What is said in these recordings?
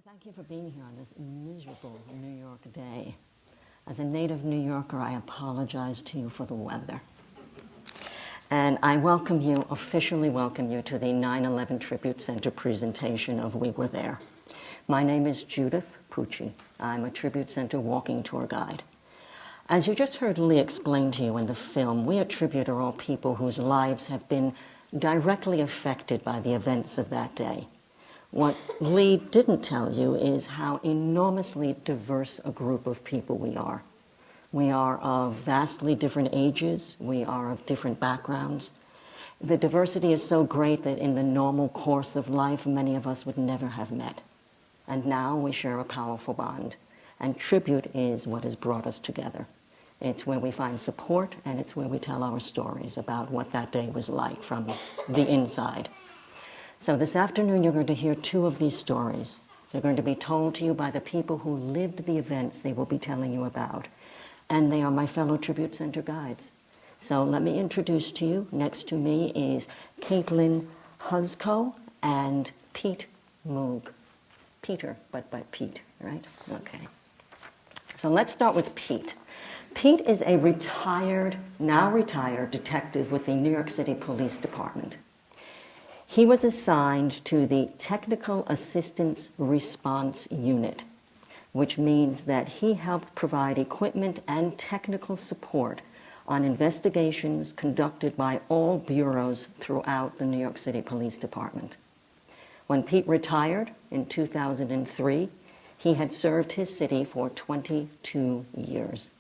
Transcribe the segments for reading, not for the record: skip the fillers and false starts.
Thank you for being here on this miserable New York day. As a native New Yorker, I apologize to you for the weather. And I officially welcome you to the 9/11 Tribute Center presentation of We Were There. My name is Judith Pucci. I'm a Tribute Center walking tour guide. As you just heard Lee explain to you in the film, we at Tribute are all people whose lives have been directly affected by the events of that day. What Lee didn't tell you is how enormously diverse a group of people we are. We are of vastly different ages. We are of different backgrounds. The diversity is so great that in the normal course of life, many of us would never have met. And now we share a powerful bond. And Tribute is what has brought us together. It's where we find support, and it's where we tell our stories about what that day was like from the inside. So this afternoon, you're going to hear two of these stories. They're going to be told to you by the people who lived the events they will be telling you about. And they are my fellow Tribute Center guides. So let me introduce to you, next to me is Kaitlin H and Pete Moog. Peter, but Pete, right? Okay. So let's start with Pete. Pete is a now retired detective with the New York City Police Department. He was assigned to the Technical Assistance Response Unit, which means that he helped provide equipment and technical support on investigations conducted by all bureaus throughout the New York City Police Department. When Pete retired in 2003, he had served his city for 22 years.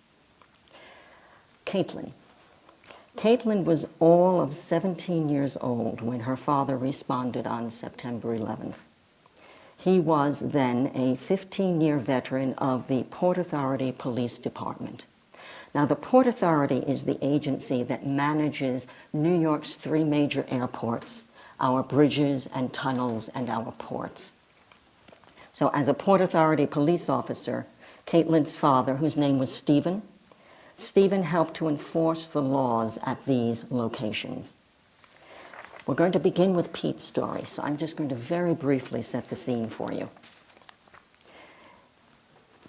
Kaitlin was all of 17 years old when her father responded on September 11th. He was then a 15-year veteran of the Port Authority Police Department. Now, the Port Authority is the agency that manages New York's three major airports, our bridges and tunnels and our ports. So as a Port Authority police officer, Kaitlin's father, whose name was Stephen helped to enforce the laws at these locations. We're going to begin with Pete's story, so I'm just going to very briefly set the scene for you.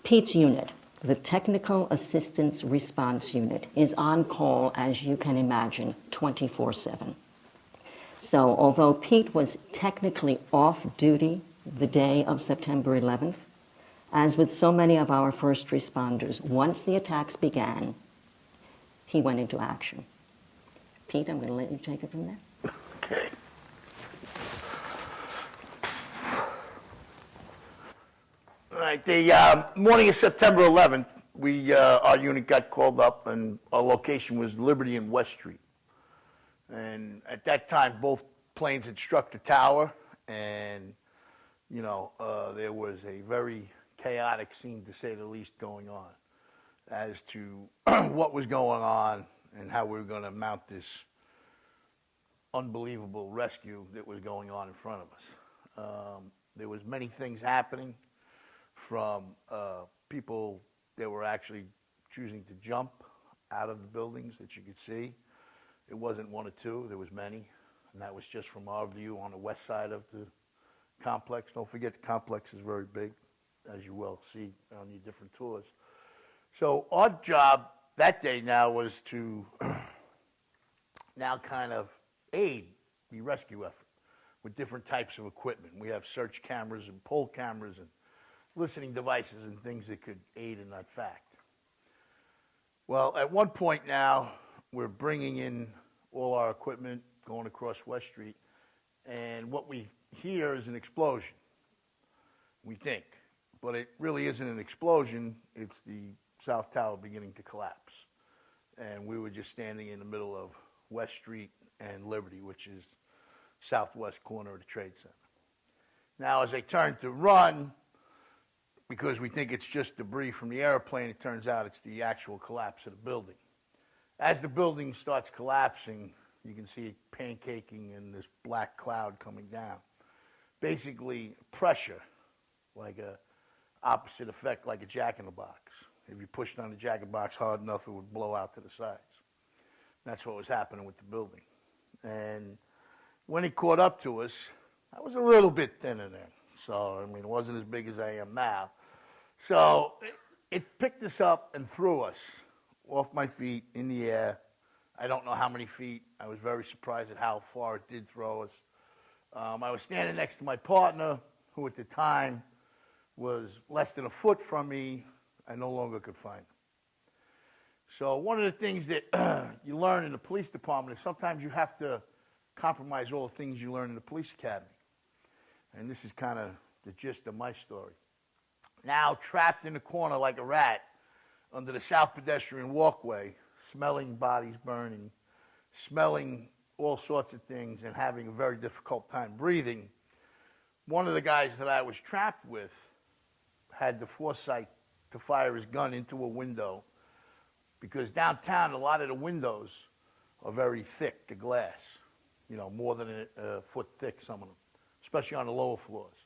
Pete's unit, the Technical Assistance Response Unit, is on call, as you can imagine, 24/7. So although Pete was technically off duty the day of September 11th, as with so many of our first responders, once the attacks began, he went into action. Pete, I'm going to let you take it from there. Okay. All right, the morning of September 11th, our unit got called up, and our location was Liberty and West Street. And at that time, both planes had struck the tower, and, there was a very chaotic scene, to say the least, going on as to what was going on and how we were going to mount this unbelievable rescue that was going on in front of us. There was many things happening, from people that were actually choosing to jump out of the buildings that you could see. It wasn't one or two, there was many, and that was just from our view on the west side of the complex. Don't forget, the complex is very big, as you will see on your different tours. So our job that day now was to now kind of aid the rescue effort with different types of equipment. We have search cameras and pole cameras and listening devices and things that could aid in that fact. Well, at one point now, we're bringing in all our equipment going across West Street, and what we hear is an explosion, we think. But it really isn't an explosion, it's the South Tower beginning to collapse. And we were just standing in the middle of West Street and Liberty, which is southwest corner of the Trade Center. Now, as they turn to run, because we think it's just debris from the airplane, it turns out it's the actual collapse of the building. As the building starts collapsing, you can see it pancaking and this black cloud coming down. Basically, pressure, like a opposite effect, like a jack-in-the-box. If you pushed on the jack-in-the-box hard enough, it would blow out to the sides. That's what was happening with the building. And when it caught up to us, I was a little bit thinner then. So, I mean, it wasn't as big as I am now. So it picked us up and threw us off my feet in the air. I don't know how many feet. I was very surprised at how far it did throw us. I was standing next to my partner, who at the time was less than a foot from me. I no longer could find him. So one of the things that you learn in the police department is sometimes you have to compromise all the things you learn in the police academy. And this is kind of the gist of my story. Now trapped in the corner like a rat under the south pedestrian walkway, smelling bodies burning, smelling all sorts of things and having a very difficult time breathing, one of the guys that I was trapped with had the foresight to fire his gun into a window, because downtown a lot of the windows are very thick, the glass, more than a foot thick, some of them, especially on the lower floors.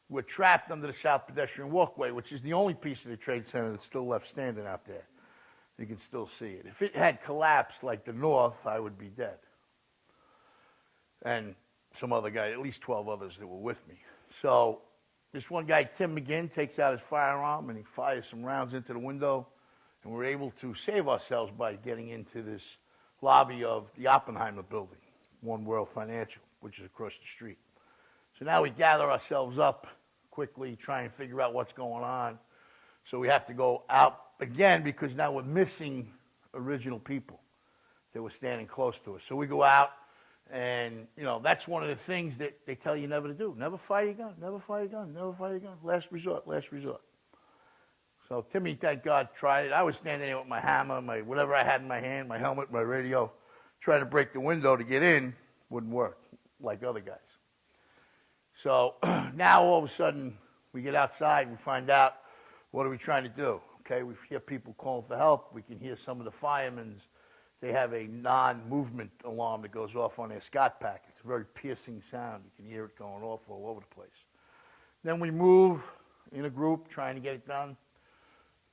We're trapped under the south pedestrian walkway, which is the only piece of the Trade Center that's still left standing out there. You can still see it. If it had collapsed like the north, I would be dead. And some other guy, at least 12 others that were with me. So this one guy, Tim McGinn, takes out his firearm and he fires some rounds into the window, and we're able to save ourselves by getting into this lobby of the Oppenheimer building, One World Financial, which is across the street. So now we gather ourselves up quickly, try and figure out what's going on. So we have to go out again because now we're missing original people that were standing close to us. So we go out, and that's one of the things that they tell you never to do. Never fire your gun, never fire your gun, never fire your gun. Last resort, last resort. So Timmy, thank God, tried it. I was standing there with my hammer, my whatever I had in my hand, my helmet, my radio, trying to break the window to get in. Wouldn't work like other guys. So now all of a sudden we get outside, we find out, what are we trying to do? Okay, we hear people calling for help. We can hear some of the firemen's. They have a non-movement alarm that goes off on their Scott pack. It's a very piercing sound. You can hear it going off all over the place. Then we move in a group trying to get it done.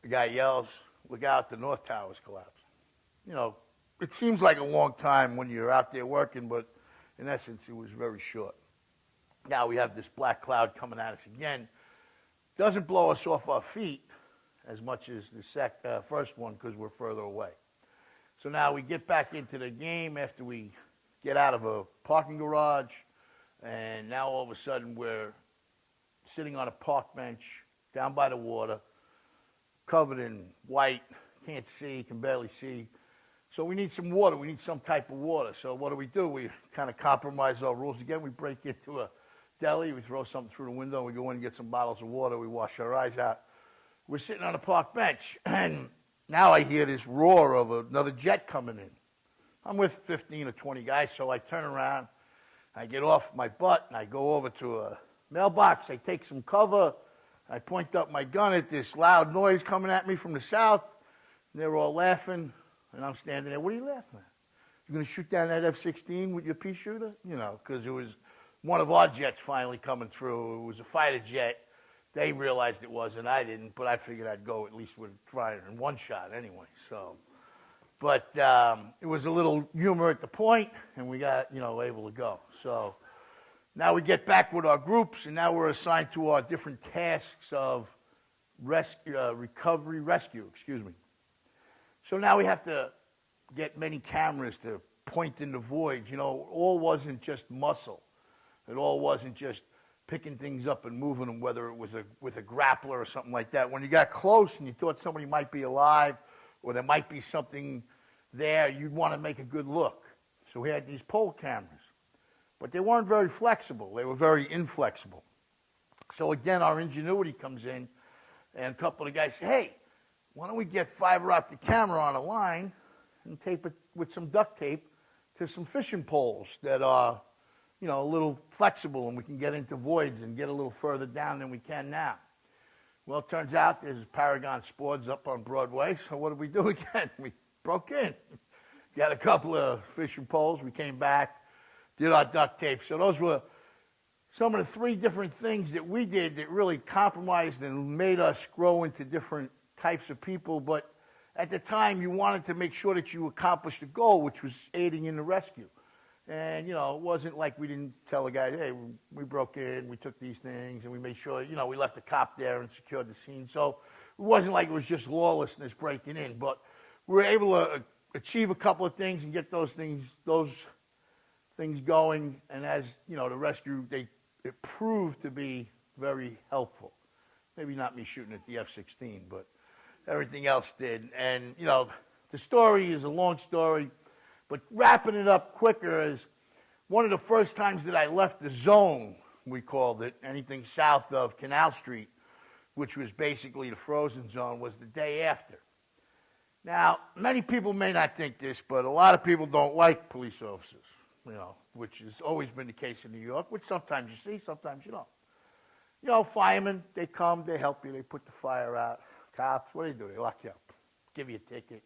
The guy yells, "Look out, the North Tower's collapsing." It seems like a long time when you're out there working, but in essence, it was very short. Now we have this black cloud coming at us again. Doesn't blow us off our feet as much as the first one because we're further away. So now we get back into the game after we get out of a parking garage, and now all of a sudden we're sitting on a park bench down by the water, covered in white, can't see, can barely see. So we need some water. We need some type of water. So what do? We kind of compromise our rules again. We break into a deli. We throw something through the window. We go in and get some bottles of water. We wash our eyes out. We're sitting on a park bench, and now I hear this roar of another jet coming in. I'm with 15 or 20 guys, so I turn around. I get off my butt, and I go over to a mailbox. I take some cover. I point up my gun at this loud noise coming at me from the south. And they're all laughing. And I'm standing there, what are you laughing at? You're going to shoot down that F-16 with your pea shooter? Because it was one of our jets finally coming through. It was a fighter jet. They realized it was, and I didn't, but I figured I'd go at least with trying in one shot anyway. But it was a little humor at the point, and we got, able to go. So now we get back with our groups, and now we're assigned to our different tasks of rescue. So now we have to get many cameras to point in the voids. It all wasn't just muscle. It all wasn't just picking things up and moving them, whether it was with a grappler or something like that. When you got close and you thought somebody might be alive or there might be something there, you'd want to make a good look. So we had these pole cameras. But they weren't very flexible. They were very inflexible. So again, our ingenuity comes in, and a couple of guys say, hey, why don't we get fiber optic camera on a line and tape it with some duct tape to some fishing poles that are, a little flexible, and we can get into voids and get a little further down than we can now. Well, it turns out there's Paragon Sports up on Broadway, so what did we do again? We broke in. Got a couple of fishing poles. We came back, did our duct tape. So those were some of the 3 different things that we did that really compromised and made us grow into different types of people. But at the time, you wanted to make sure that you accomplished the goal, which was aiding in the rescue. And, it wasn't like we didn't tell the guys, hey, we broke in, we took these things, and we made sure, we left a cop there and secured the scene. So it wasn't like it was just lawlessness breaking in, but we were able to achieve a couple of things and get those things going. And as, the rescue, it proved to be very helpful. Maybe not me shooting at the F-16, but everything else did. And, the story is a long story, but wrapping it up quicker is one of the first times that I left the zone, we called it, anything south of Canal Street, which was basically the frozen zone, was the day after. Now, many people may not think this, but a lot of people don't like police officers, which has always been the case in New York, which sometimes you see, sometimes you don't. Firemen, they come, they help you, they put the fire out. Cops, what do? They lock you up, give you a ticket,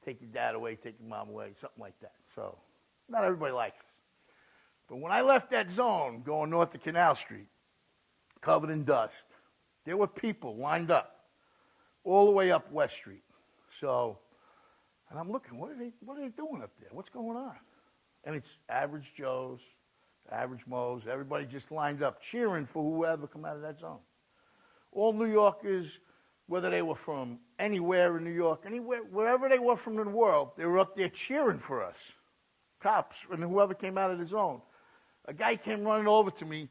take your dad away, take your mom away, something like that. So not everybody likes us. But when I left that zone, going north to Canal Street, covered in dust, there were people lined up all the way up West Street. So, and I'm looking, what are they doing up there? What's going on? And it's average Joes, average Moes, everybody just lined up cheering for whoever come out of that zone. All New Yorkers, whether they were from anywhere in New York, wherever they were from in the world, they were up there cheering for us. Cops and whoever came out of the zone. A guy came running over to me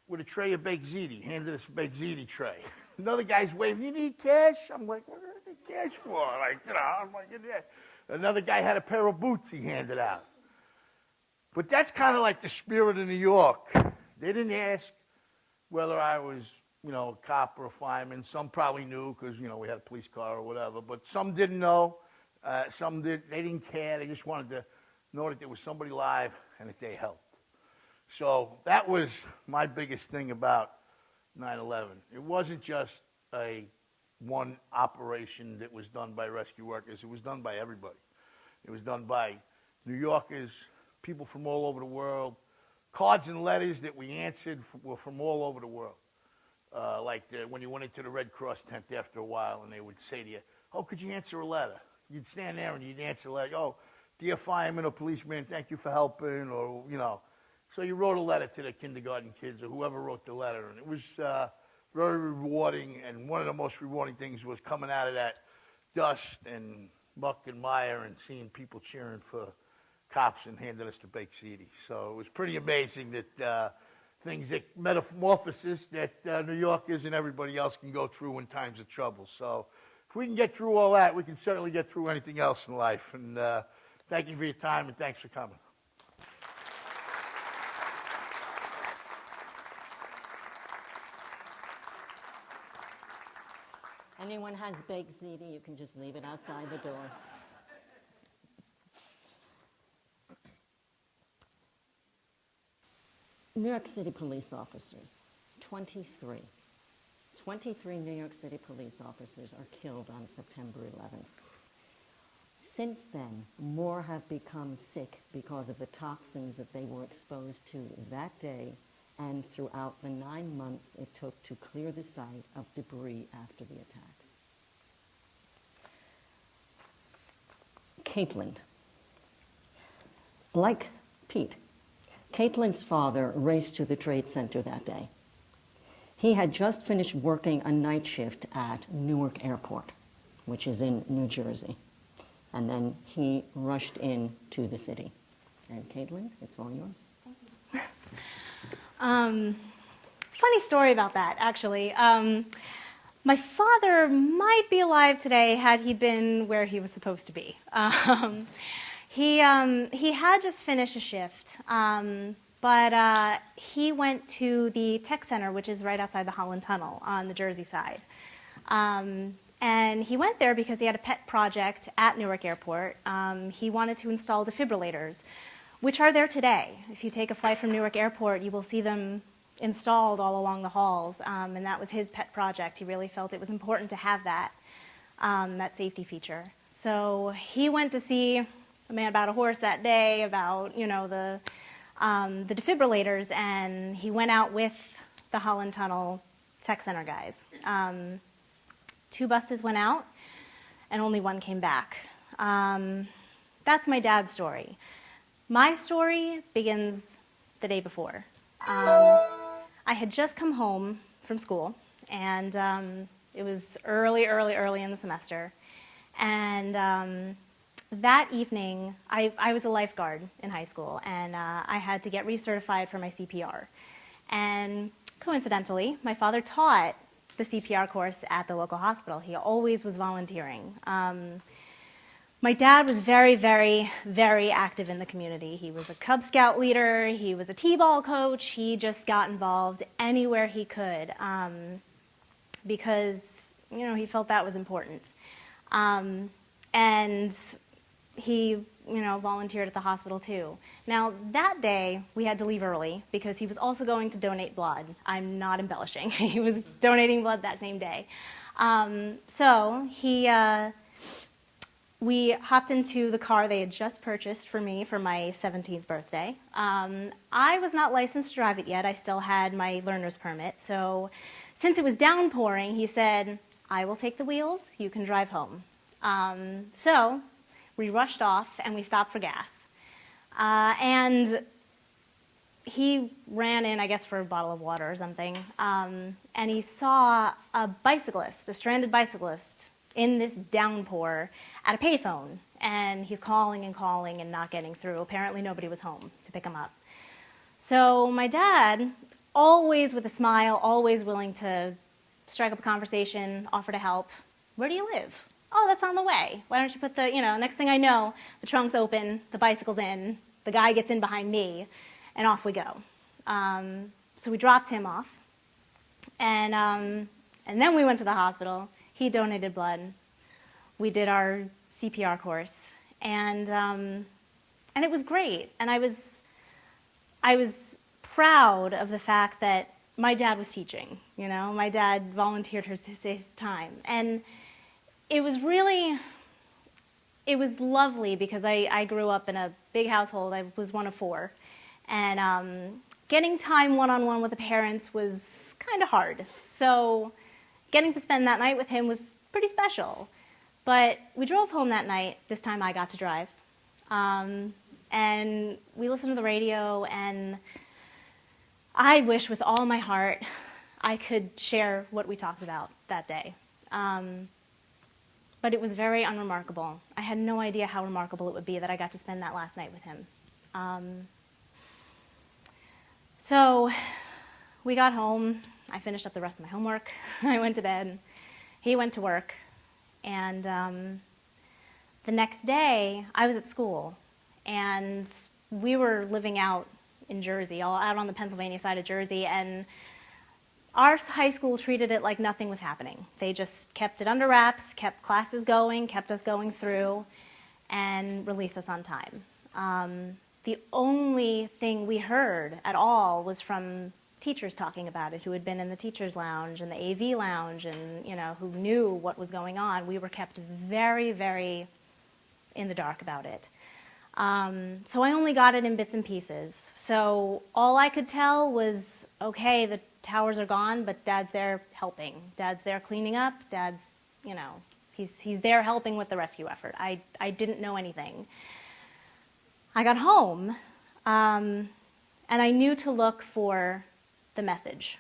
with a tray of baked ziti, handed us a baked ziti tray. Another guy's waving, you need cash? I'm like, what do I need cash for? I'm like, yeah. Another guy had a pair of boots he handed out. But that's kind of like the spirit of New York. They didn't ask whether I was, a cop or a fireman. Some probably knew because, we had a police car or whatever. But some didn't know. Some did. They didn't care. They just wanted to know that there was somebody alive and that they helped. So that was my biggest thing about 9/11. It wasn't just one operation that was done by rescue workers. It was done by everybody. It was done by New Yorkers, people from all over the world. Cards and letters that we answered were from all over the world. When you went into the Red Cross tent after a while and they would say to you, oh, could you answer a letter? You'd stand there and you'd answer a letter. Oh, dear fireman or policeman, thank you for helping, or, So you wrote a letter to the kindergarten kids or whoever wrote the letter. And it was very rewarding. And one of the most rewarding things was coming out of that dust and muck and mire and seeing people cheering for cops and handing us the baked ziti. So it was pretty amazing that metamorphosis that New Yorkers and everybody else can go through in times of trouble. So if we can get through all that, we can certainly get through anything else in life. And thank you for your time and thanks for coming. Anyone has baked ziti, you can just leave it outside the door. New York City police officers, 23. 23 New York City police officers are killed on September 11th. Since then, more have become sick because of the toxins that they were exposed to that day and throughout the 9 months it took to clear the site of debris after the attacks. Kaitlin. Like Pete, Kaitlin's father raced to the Trade Center that day. He had just finished working a night shift at Newark Airport, which is in New Jersey. And then he rushed into the city. And Kaitlin, it's all yours. Thank you. Funny story about that, actually. My father might be alive today had he been where he was supposed to be. He had just finished a shift, but he went to the tech center, which is right outside the Holland Tunnel on the Jersey side. And he went there because he had a pet project at Newark Airport. He wanted to install defibrillators, which are there today. If you take a flight from Newark Airport, you will see them installed all along the halls, and that was his pet project. He really felt it was important to have that, that safety feature. So he went to see a man about a horse that day about, the defibrillators, and he went out with the Holland Tunnel Tech Center guys. 2 buses went out, and only 1 came back. That's my dad's story. My story begins the day before. I had just come home from school, and it was early in the semester. And that evening, I was a lifeguard in high school, and I had to get recertified for my CPR. And coincidentally, my father taught the CPR course at the local hospital. He always was volunteering. My dad was very, very, very active in the community. He was a Cub Scout leader. He was a T-ball coach. He just got involved anywhere he could because, you know, he felt that was important. And he, you know, volunteered at the hospital too. Now, that day, we had to leave early because he was also going to donate blood. I'm not embellishing. He was donating blood that same day. We hopped into the car they had just purchased for me for my 17th birthday. I was not licensed to drive it yet. I still had my learner's permit. So since it was downpouring, he said, I will take the wheels, you can drive home. So we rushed off and we stopped for gas. And he ran in, I guess, for a bottle of water or something. And he saw a bicyclist, a stranded bicyclist, in this downpour at a payphone, and he's calling and not getting through. Apparently nobody was home to pick him up. So my dad, always with a smile, always willing to strike up a conversation, offer to help. Where do you live? Oh, that's on the way. Why don't you put the, next thing I know, the trunk's open, the bicycle's in, the guy gets in behind me, and off we go. So we dropped him off, and then we went to the hospital. He donated blood. We did our CPR course, and it was great. And I was proud of the fact that my dad was teaching. My dad volunteered his time, and it was lovely because I grew up in a big household. I was one of four, and getting time one-on-one with a parent was kind of hard. So getting to spend that night with him was pretty special. But we drove home that night. This time I got to drive. And we listened to the radio, and I wish with all my heart I could share what we talked about that day. But it was very unremarkable. I had no idea how remarkable it would be that I got to spend that last night with him. So we got home. I finished up the rest of my homework. I went to bed. He went to work. And the next day, I was at school. And we were living out in Jersey, all out on the Pennsylvania side of Jersey. And our high school treated it like nothing was happening. They just kept it under wraps, kept classes going, kept us going through, and released us on time. The only thing we heard at all was from teachers talking about it, who had been in the teachers' lounge and the AV lounge, and who knew what was going on. We were kept very, very in the dark about it. So I only got it in bits and pieces. So all I could tell was, okay, the towers are gone, but Dad's there helping. Dad's there cleaning up. Dad's, he's there helping with the rescue effort. I didn't know anything. I got home, and I knew to look for the message,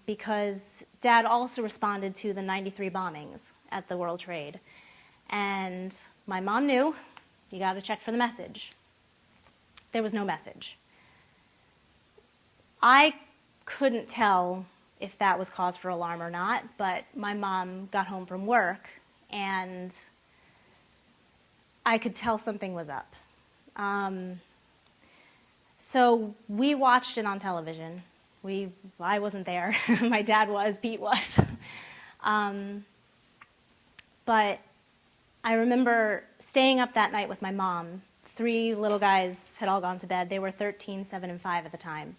because Dad also responded to the 93 bombings at the World Trade, and my mom knew, you got to check for the message. There was no message. I couldn't tell if that was cause for alarm or not, but my mom got home from work, and I could tell something was up. So we watched it on television. I wasn't there. My dad was, Pete was. But I remember staying up that night with my mom. 3 little guys had all gone to bed. They were 13, 7, and 5 at the time.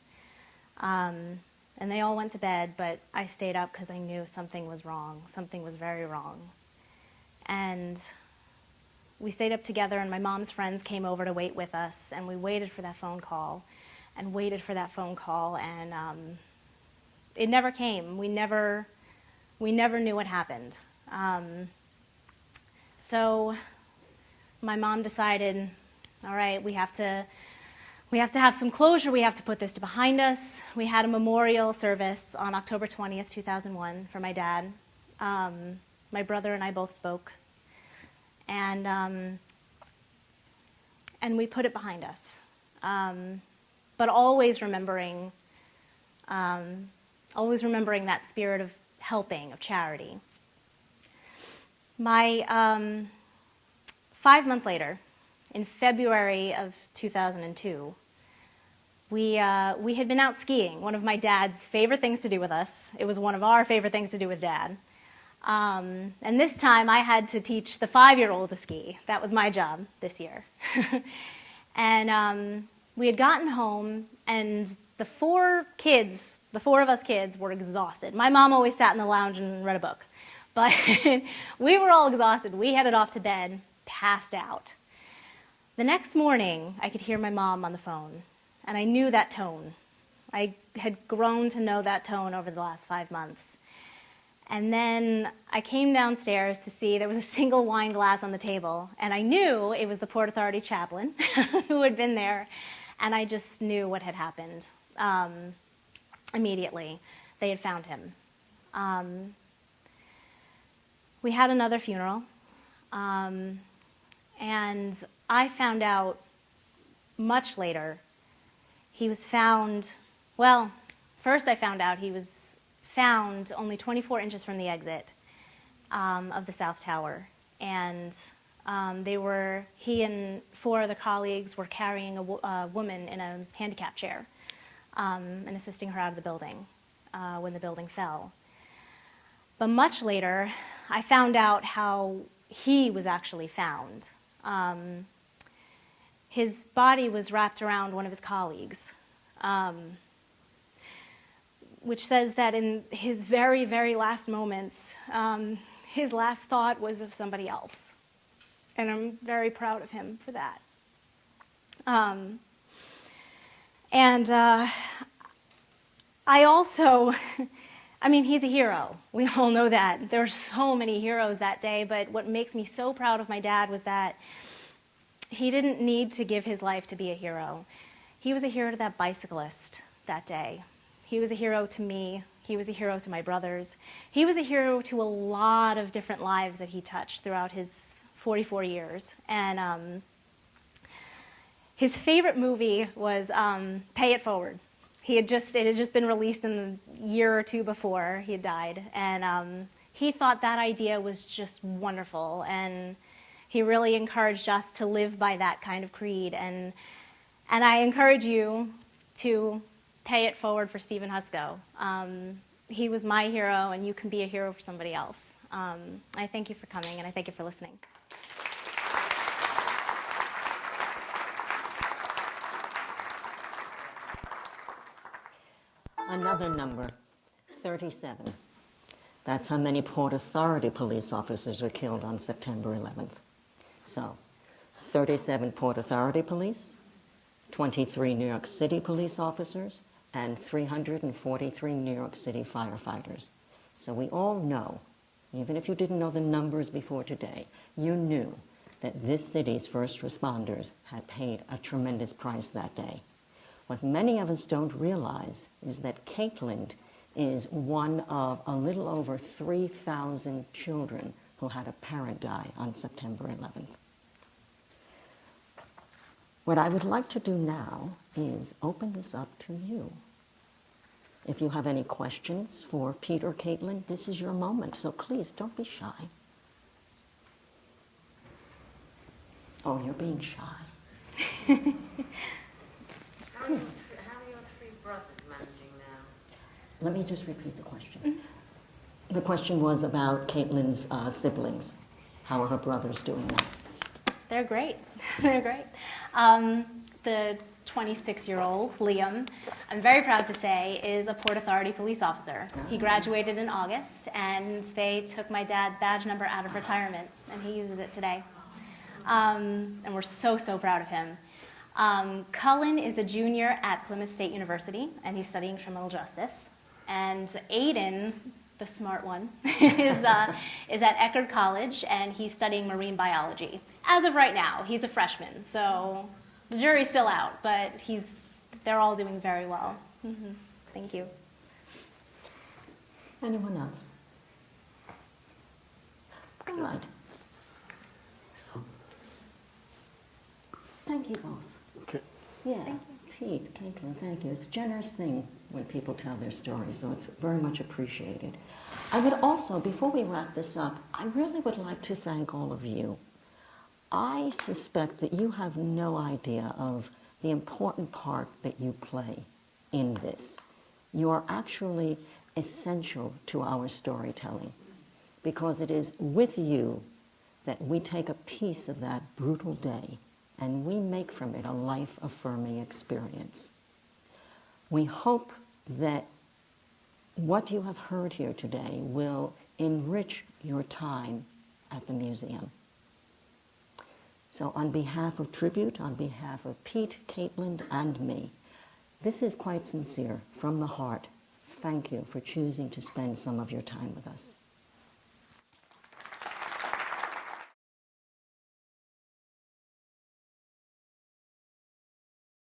And they all went to bed, but I stayed up because I knew something was wrong. Something was very wrong. And we stayed up together, and my mom's friends came over to wait with us, and we waited for that phone call, and it never came. We never knew what happened. So my mom decided all right, we have to have some closure. We have to put this behind us. We had a memorial service on October 20th, 2001 for my dad. My brother and I both spoke. And we put it behind us. But always remembering that spirit of helping, of charity. 5 months later, in February of 2002, we had been out skiing, one of my dad's favorite things to do with us. It was one of our favorite things to do with Dad. And this time I had to teach the 5-year-old to ski. That was my job this year. And we had gotten home, and the four of us kids were exhausted. My mom always sat in the lounge and read a book. But we were all exhausted. We headed off to bed, passed out. The next morning, I could hear my mom on the phone, and I knew that tone. I had grown to know that tone over the last 5 months. And then I came downstairs to see there was a single wine glass on the table, and I knew it was the Port Authority chaplain who had been there, and I just knew what had happened immediately. They had found him. We had another funeral, and I found out much later he was found, well, first I found out he was found only 24 inches from the exit of the South Tower. And he and 4 other colleagues were carrying a woman in a handicap chair and assisting her out of the building when the building fell. But much later, I found out how he was actually found. His body was wrapped around one of his colleagues, which says that in his very, very last moments, his last thought was of somebody else. And I'm very proud of him for that. I also, I mean, he's a hero. We all know that. There were so many heroes that day, but what makes me so proud of my dad was that he didn't need to give his life to be a hero. He was a hero to that bicyclist that day. He was a hero to me. He was a hero to my brothers. He was a hero to a lot of different lives that he touched throughout his 44 years. And his favorite movie was Pay It Forward. It had just been released in the year or two before he had died. And he thought that idea was just wonderful. And he really encouraged us to live by that kind of creed. And I encourage you to pay it forward for Stephen Husko. He was my hero, and you can be a hero for somebody else. I thank you for coming, and I thank you for listening. Another number, 37. That's how many Port Authority police officers were killed on September 11th. So, 37 Port Authority police, 23 New York City police officers, and 343 New York City firefighters. So we all know, even if you didn't know the numbers before today, you knew that this city's first responders had paid a tremendous price that day. What many of us don't realize is that Kaitlin is one of a little over 3,000 children who had a parent die on September 11th. What I would like to do now is open this up to you. If you have any questions for Pete or Kaitlin, this is your moment, so please don't be shy. Oh, you're being shy. How are your 3 brothers managing now? Let me just repeat the question. The question was about Kaitlin's siblings. How are her brothers doing now? They're great. They're great. The 26-year-old, Liam, I'm very proud to say, is a Port Authority police officer. He graduated in August, and they took my dad's badge number out of retirement, and he uses it today. And we're so, so proud of him. Cullen is a junior at Plymouth State University, and he's studying criminal justice. And Aiden, the smart one, is at Eckerd College, and he's studying marine biology. As of right now, he's a freshman, so the jury's still out, but they're all doing very well. Thank you. Anyone else? All right. Thank you both. Okay. Yeah, Pete, Kaitlin, thank you. It's a generous thing when people tell their stories, so it's very much appreciated. I would also, before we wrap this up, I really would like to thank all of you. I suspect that you have no idea of the important part that you play in this. You are actually essential to our storytelling because it is with you that we take a piece of that brutal day and we make from it a life-affirming experience. We hope that what you have heard here today will enrich your time at the museum. So on behalf of Tribute, on behalf of Pete, Kaitlin, and me, this is quite sincere, from the heart. Thank you for choosing to spend some of your time with us.